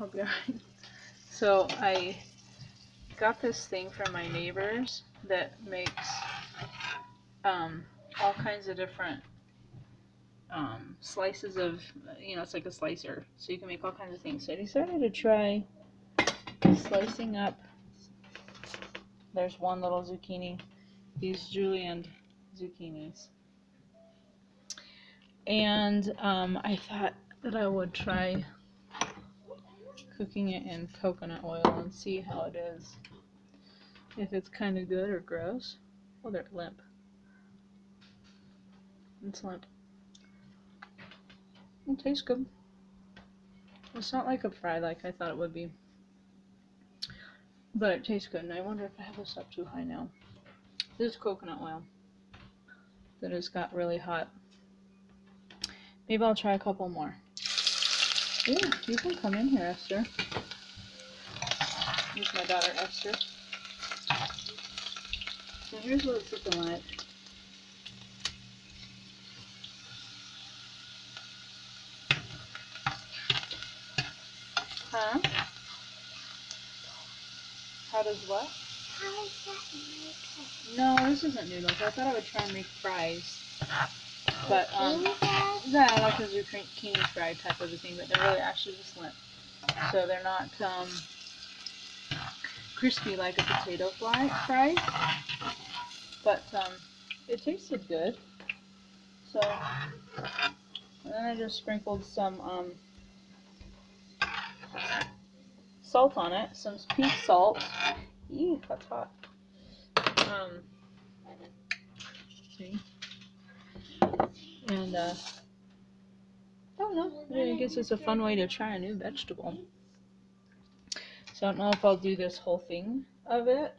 I'll be alright. So I got this thing from my neighbors that makes all kinds of different slices of, it's like a slicer, so you can make all kinds of things. So I decided to try slicing up. There's one little zucchini, these julienne zucchinis, and I thought that I would try cooking it in coconut oil and see how it is, if it's kind of good or gross. Oh, they're limp. It's limp. It tastes good. It's not like a fry like I thought it would be, but it tastes good. And I wonder if I have this up too high now. This is coconut oil that has got really hot. Maybe I'll try a couple more. Ooh, you can come in here, Esther. Here's my daughter, Esther. So here's what it's looking like. Huh? How does what? How is that noodles? No, this isn't noodles. I thought I would try and make fries. But, Zucchini yeah, like a zucchini fry type of a thing, but they're really actually just limp. So they're not, crispy like a potato fry. But, it tasted good. So, and then I just sprinkled some, salt on it, some pink salt. Ew, that's hot. See? And, I don't know. I guess it's a fun way to try a new vegetable. So I don't know if I'll do this whole thing of it.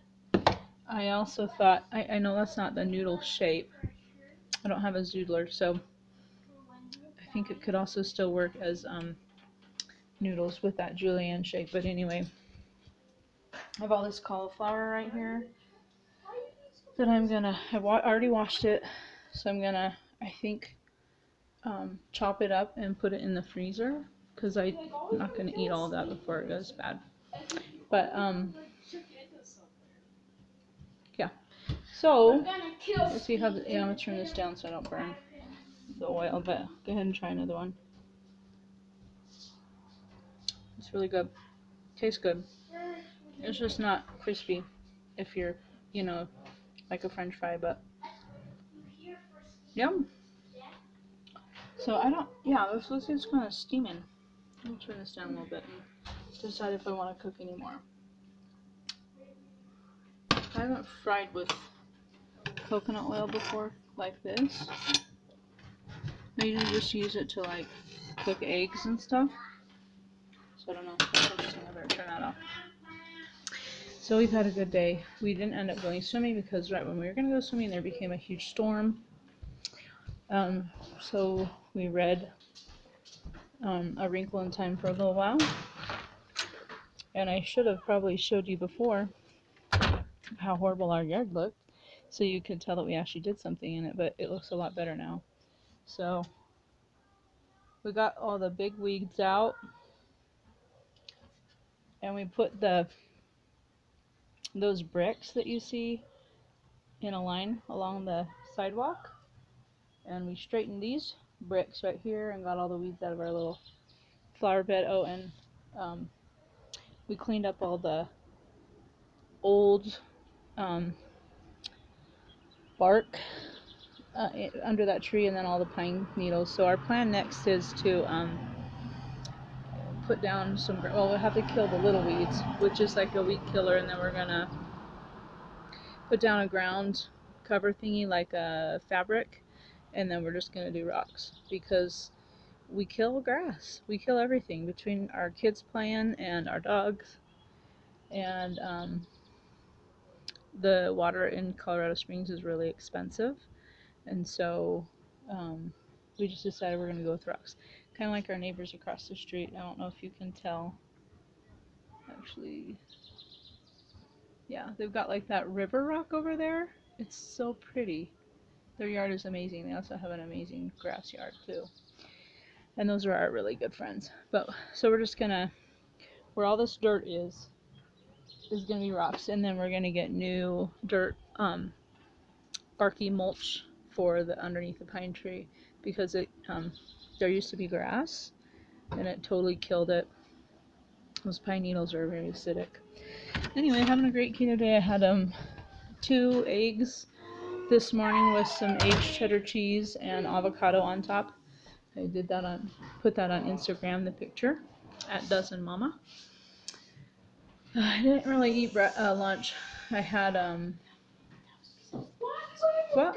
I also thought, I know that's not the noodle shape. I don't have a zoodler, so I think it could also still work as, noodles with that julienne shape. But anyway, I have all this cauliflower right here that I've already washed it, so I'm gonna, I think, chop it up and put it in the freezer, because I'm not gonna eat all of that before it goes bad. But yeah, so let's see how I'm gonna turn this down so I don't burn the oil, but go ahead and try another one. It's really good. Tastes good. It's just not crispy if you're, like a french fry, but yum. So this is kind of steaming. Let me turn this down a little bit and decide if I want to cook anymore. I haven't fried with coconut oil before like this. I usually just use it to like cook eggs and stuff. So I don't know. That's interesting. I better turn that off. So we've had a good day. We didn't end up going swimming because right when we were going to go swimming there became a huge storm. So we read A Wrinkle in Time for a little while. And I should have probably showed you before how horrible our yard looked, so you could tell that we actually did something in it, but it looks a lot better now. So we got all the big weeds out, and we put those bricks that you see in a line along the sidewalk, and we straightened these bricks right here and got all the weeds out of our little flower bed. Oh, and we cleaned up all the old bark under that tree, and then all the pine needles. So our plan next is to put down we'll have to kill the little weeds, which is like a weed killer, and then we're gonna put down a ground cover thingy like a fabric, and then we're just gonna do rocks, because we kill grass, we kill everything between our kids playing and our dogs, and the water in Colorado Springs is really expensive, and so we just decided we're going to go with rocks. Kind of like our neighbors across the street. I don't know if you can tell. Actually, yeah, they've got like that river rock over there. It's so pretty. Their yard is amazing. They also have an amazing grass yard too. And those are our really good friends. But so we're just going to where all this dirt is going to be rocks, and then we're going to get new dirt, barky mulch for the underneath the pine tree, because it there used to be grass and it totally killed it. Those pine needles are very acidic. Anyway, having a great keto day. I had 2 eggs this morning with some aged cheddar cheese and avocado on top. I did that put that on Instagram, the picture, at Dozen Mama. I didn't really eat lunch. I had what?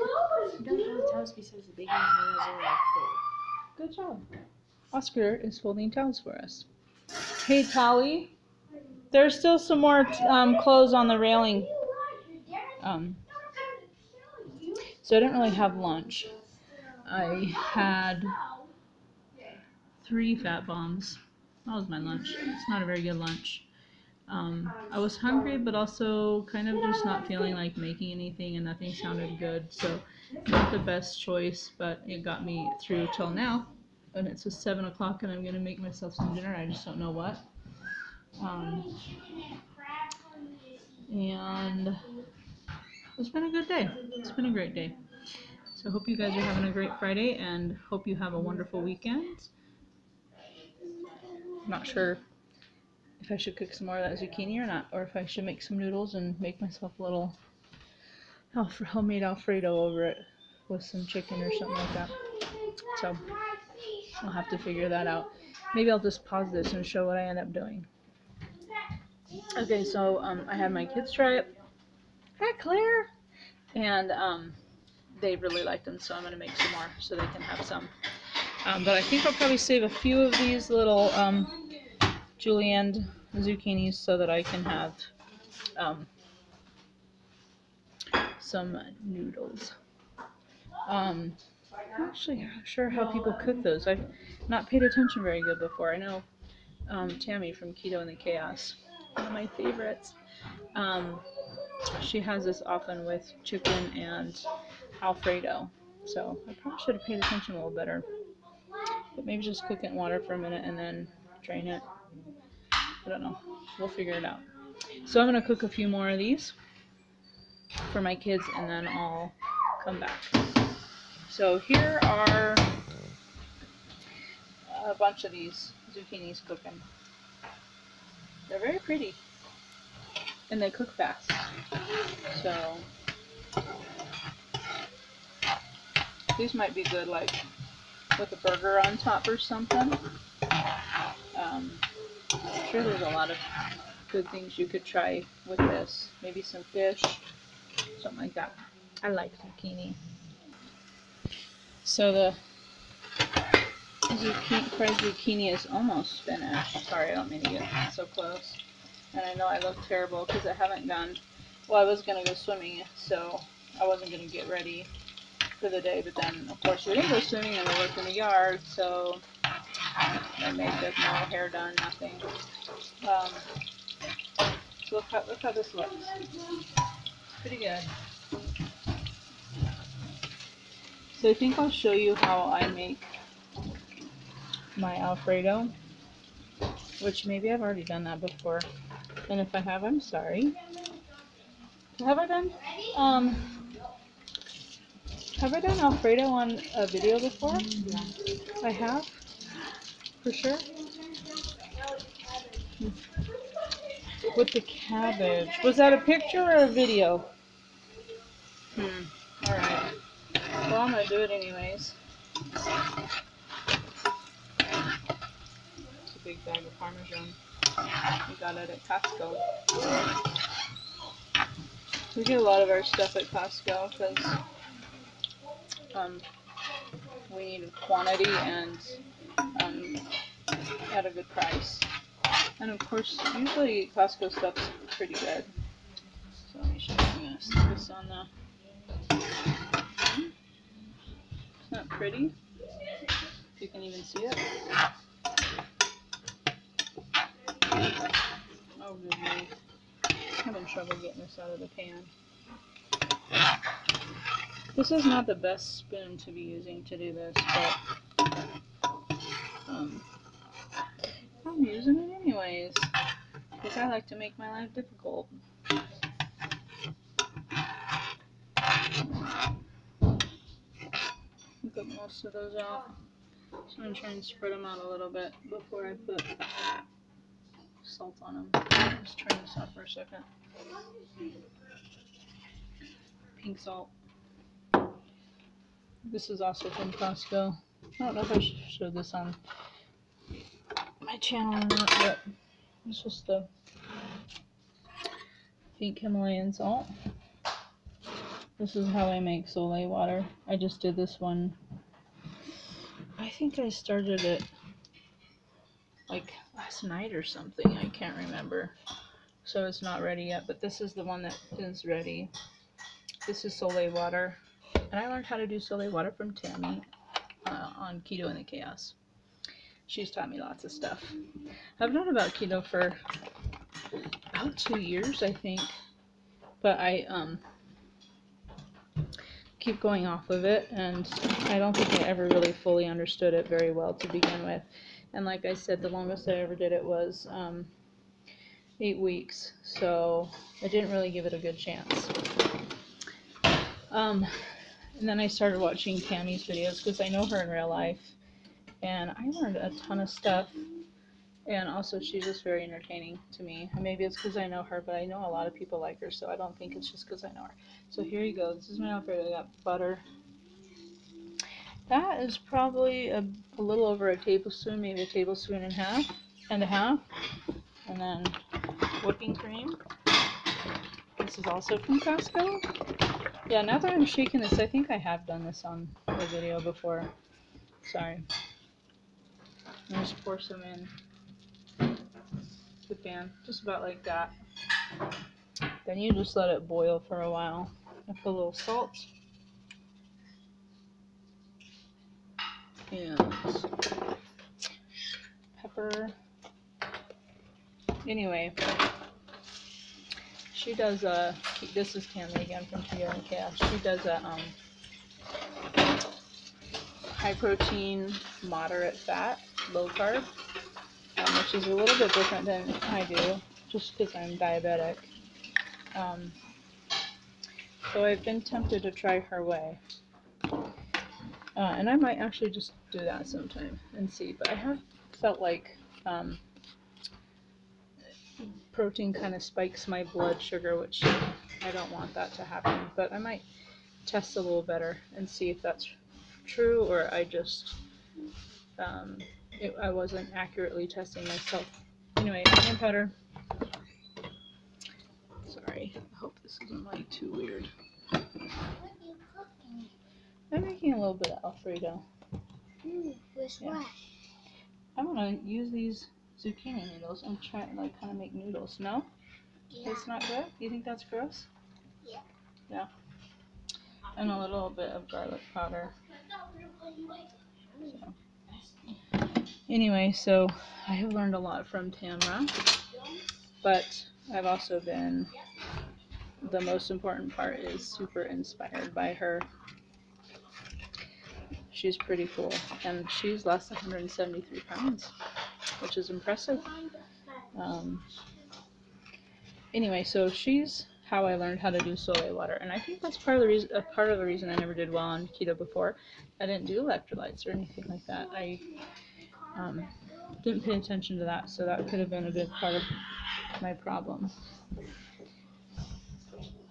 Good job. Oscar is folding towels for us. Hey, Tally. There's still some more clothes on the railing. So I didn't really have lunch. I had 3 fat bombs. That was my lunch. It's not a very good lunch. I was hungry, but also kind of just not feeling like making anything, and nothing sounded good. So not the best choice, but it got me through till now. And it's 7 o'clock, and I'm going to make myself some dinner. I just don't know what. And it's been a good day. It's been a great day. So I hope you guys are having a great Friday, and hope you have a wonderful weekend. I'm not sure if I should cook some more of that zucchini or not, or if I should make some noodles and make myself a little homemade Alfredo over it with some chicken or something like that. So I'll have to figure that out. Maybe I'll just pause this and show what I end up doing. Okay, so I had my kids try it. Hi, Claire! And they really liked them, so I'm going to make some more so they can have some. But I think I'll probably save a few of these little julienne zucchinis so that I can have some noodles. I'm actually not sure how people cook those. I've not paid attention very good before. I know Tammy from Keto and the Chaos, one of my favorites. She has this often with chicken and Alfredo. So I probably should have paid attention a little better. But maybe just cook it in water for a minute and then drain it. I don't know. We'll figure it out. So I'm going to cook a few more of these for my kids, and then I'll come back. So here are a bunch of these zucchinis cooking. They're very pretty, and they cook fast. So these might be good, like with a burger on top or something. I'm sure there's a lot of good things you could try with this. Maybe some fish, something like that. I like zucchini. So the fried zucchini is almost finished. Sorry, I don't mean to get so close. And I know I look terrible because I haven't gone. Well, I was going to go swimming, so I wasn't going to get ready for the day. But then, of course, we didn't go swimming, and we worked in the yard, so no makeup, no hair done, nothing. So look how this looks. Pretty good. So I think I'll show you how I make my Alfredo, which maybe I've already done that before. And if I have, I'm sorry. Have I done Alfredo on a video before? Yeah. I have? For sure? With the cabbage. Was that a picture or a video? Alright. Well, I'm gonna do it anyways. It's a big bag of Parmesan. We got it at Costco. We get a lot of our stuff at Costco because we need quantity and at a good price. And of course, usually Costco stuff's pretty good. So let me show you. I'm gonna stick this on the. It's not pretty. If you can even see it. Oh, good grief. I'm having trouble getting this out of the pan. This is not the best spoon to be using to do this, but I'm using it anyways. which I like to make my life difficult. Got most of those out. So I'm going to try and spread them out a little bit before I put salt on them. Let's turn this off for a second. Pink salt. This is also from Costco. I don't know if I should show this on my channel or not, but it's just the pink Himalayan salt. This is how I make Soleil water. I just did this one. I think I started it like last night or something. I can't remember. So it's not ready yet, but this is the one that is ready. This is Soleil water. And I learned how to do Soleil water from Tammy on Keto and the Chaos. She's taught me lots of stuff. I've known about keto for about 2 years, I think. But I keep going off of it, and I don't think I ever really fully understood it very well to begin with. And like I said, the longest I ever did it was 8 weeks, so I didn't really give it a good chance. And then I started watching Tammy's videos because I know her in real life, and I learned a ton of stuff. And also, she's just very entertaining to me. And maybe it's because I know her, but I know a lot of people like her, so I don't think it's just because I know her. So here you go. This is my Alfredo. I got butter. That is probably a little over a tablespoon, maybe a tablespoon and a half. And then whipping cream. This is also from Costco. Yeah, now that I'm shaking this, I think I have done this on the video before. Sorry. And just pour some in the pan, just about like that. Then you just let it boil for a while. I put a little salt and pepper. Anyway, she does this is Tammy again from Keto and Chaos. She does a high protein, moderate fat, low carb, which is a little bit different than I do, just because I'm diabetic. So I've been tempted to try her way. And I might actually just do that sometime and see. But I have felt like protein kind of spikes my blood sugar, which I don't want that to happen. But I might test a little better and see if that's true, or I just I wasn't accurately testing myself. Anyway, onion powder. Sorry, I hope this isn't like too weird. What are you cooking? I'm making a little bit of Alfredo. With what? I'm gonna use these zucchini noodles and try and like kind of make noodles. No? Yeah. It's not good? You think that's gross? Yeah. Yeah. And a little bit of garlic powder. So. Anyway, so I have learned a lot from Tamra, but I've also been, the most important part is super inspired by her. She's pretty cool, and she's lost 173 pounds, which is impressive. Anyway, so she's how I learned how to do Soleil water, and I think that's part of the reason I never did well on keto before. I didn't do electrolytes or anything like that. I didn't pay attention to that, so that could have been a big part of my problem.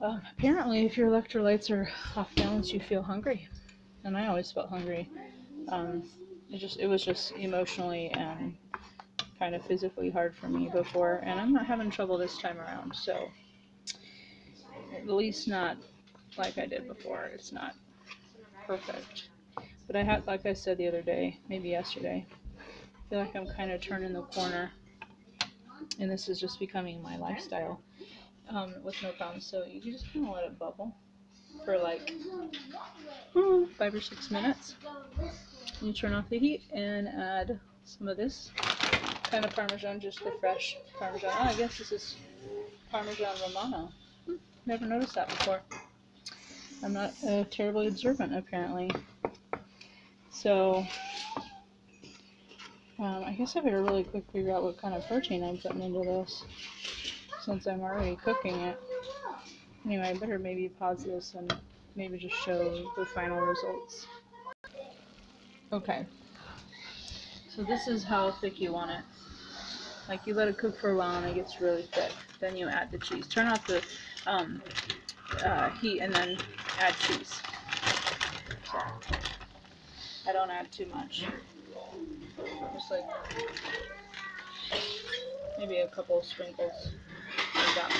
Apparently, if your electrolytes are off balance, you feel hungry, and I always felt hungry. It was just emotionally and kind of physically hard for me before, and I'm not having trouble this time around, so at least not like I did before. It's not perfect, but I had, like I said the other day, maybe yesterday, I feel like I'm kind of turning the corner, and this is just becoming my lifestyle with no problems. So you just kind of let it bubble for like 5 or 6 minutes. You turn off the heat and add some of this kind of Parmesan, just the fresh Parmesan. Oh, I guess this is Parmesan Romano. Never noticed that before. I'm not terribly observant, apparently. So I guess I better really quick figure out what kind of protein I'm putting into this, since I'm already cooking it. Anyway, I better maybe pause this and maybe just show the final results. Okay, so this is how thick you want it. Like, you let it cook for a while and it gets really thick. Then you add the cheese. Turn off the heat and then add cheese. So, I don't add too much. Just like maybe a couple of sprinkles. Like that.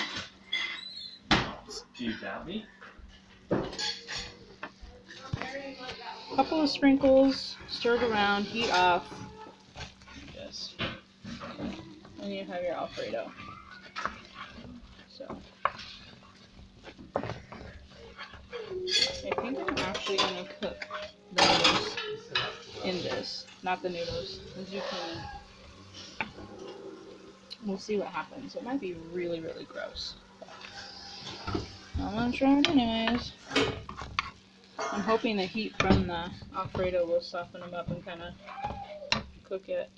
Do you doubt me? Couple of sprinkles, stir it around, heat off. Yes. And you have your Alfredo. So I think I'm actually gonna cook the noodles in this, not the noodles, the zucchini. We'll see what happens. It might be really, really gross. I'm gonna try it anyways. I'm hoping the heat from the Alfredo will soften them up and kind of cook it.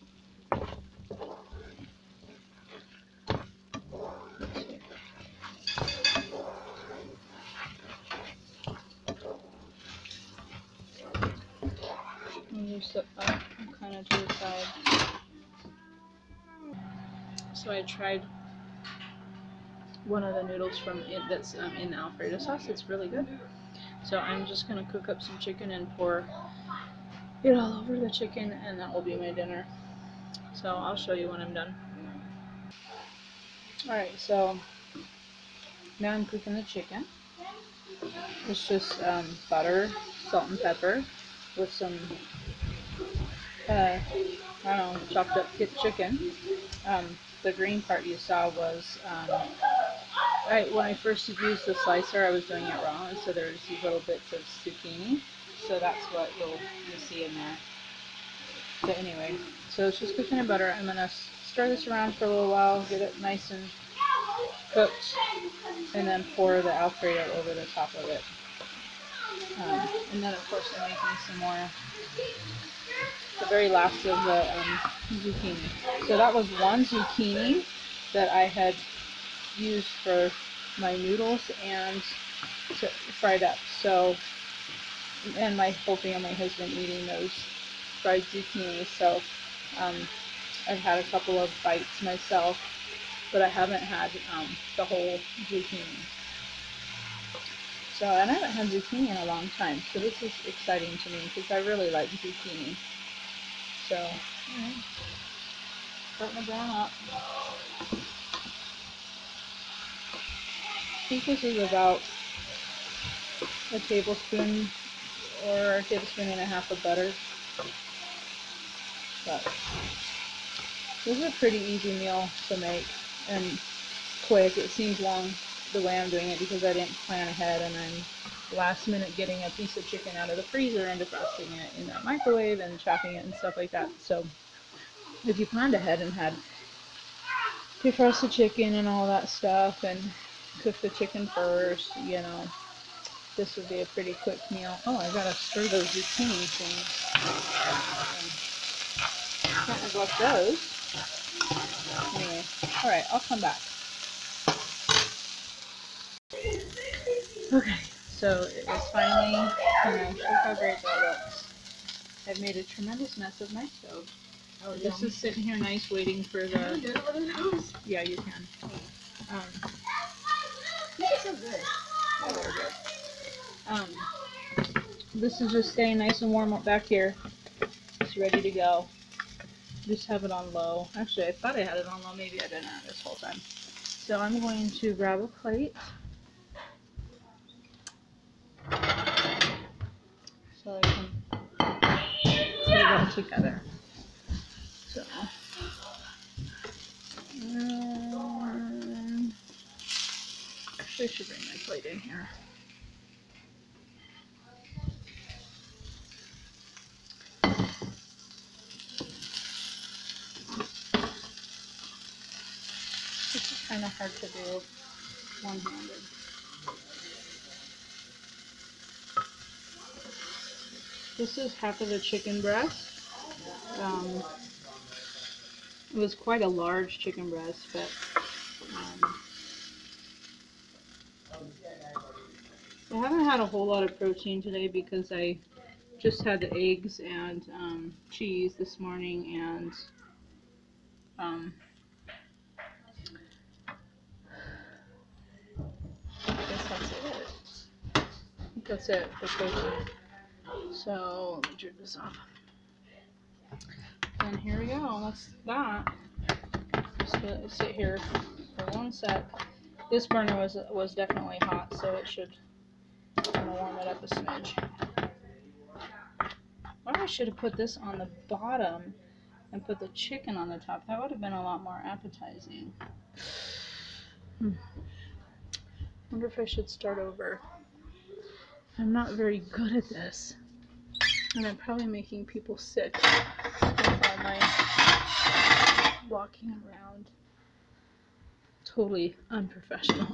And just set that kind of to the side. So I tried one of the noodles from it that's in the Alfredo sauce. It's really good. So I'm just gonna cook up some chicken and pour it all over the chicken, and that will be my dinner. So I'll show you when I'm done. Alright, so now I'm cooking the chicken. It's just butter, salt and pepper with some I don't know, chopped up chicken. The green part you saw was when I first used the slicer, I was doing it wrong, so there's these little bits of zucchini. So that's what you'll see in there. But anyway, so it's just cooking in butter. I'm gonna stir this around for a little while, get it nice and cooked, and then pour the Alfredo over the top of it. And then of course I'm making some more, the very last of the zucchini. So that was one zucchini that I had used for my noodles and fried up. So, and my whole family has been eating those fried zucchini. So I've had a couple of bites myself, but I haven't had the whole zucchini. So, and I haven't had zucchini in a long time, so this is exciting to me because I really like zucchini. So, alright, starting to brown up. I think this is about a tablespoon or a tablespoon and a half of butter. But this is a pretty easy meal to make and quick. It seems long the way I'm doing it because I didn't plan ahead, and I'm last minute getting a piece of chicken out of the freezer and defrosting it in that microwave and chopping it and stuff like that. So if you planned ahead and had defrosted chicken and all that stuff and cook the chicken first, you know, this would be a pretty quick meal. Oh, I gotta stir those zucchini things. Can't neglect those. Anyway, alright, I'll come back. Okay, so it is finally finished. Look how great that looks. I've made a tremendous mess of my stove. Oh, this is sitting here nice waiting for the... Can you do it with a nose? Yeah, you can. These are so good. Oh, they're good. This is just staying nice and warm up back here. It's ready to go. Just have it on low. Actually, I thought I had it on low. Maybe I didn't this whole time. So I'm going to grab a plate. So I can put it all together. So, actually I should bring my plate in here. This is kind of hard to do one-handed. This is half of the chicken breast. It was quite a large chicken breast, but I haven't had a whole lot of protein today because I just had the eggs and cheese this morning, and I guess that's it. I think that's it for protein. So let me turn this off. And here we go. That's that. Just gonna sit here for one sec. This burner was definitely hot, so it should kind of warm it up a smidge. Or I should have put this on the bottom and put the chicken on the top. That would have been a lot more appetizing. Wonder if I should start over. I'm not very good at this, and I'm probably making people sick with all my walking around. Totally unprofessional.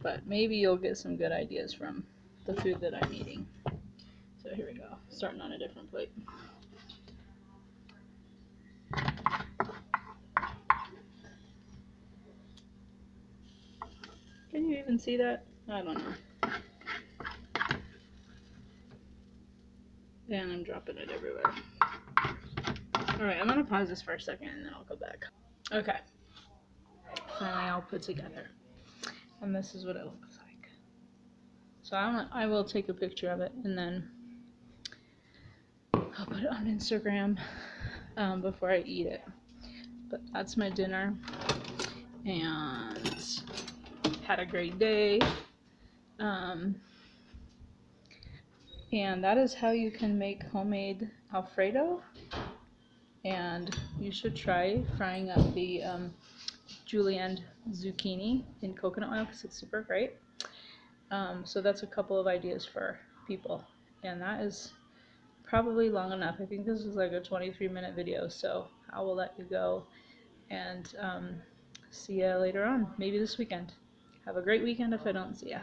But maybe you'll get some good ideas from the food that I'm eating. So here we go, starting on a different plate. Can you even see that? I don't know. And I'm dropping it everywhere. Alright, I'm gonna pause this for a second and then I'll go back. Okay. Finally all put together. And this is what it looks like. So I will take a picture of it and then I'll put it on Instagram before I eat it. But that's my dinner. And had a great day. And that is how you can make homemade Alfredo. And you should try frying up the julienne zucchini in coconut oil because it's super great. So that's a couple of ideas for people. And that is probably long enough. I think this is like a 23-minute video, so I will let you go and see you later on, maybe this weekend. Have a great weekend if I don't see ya.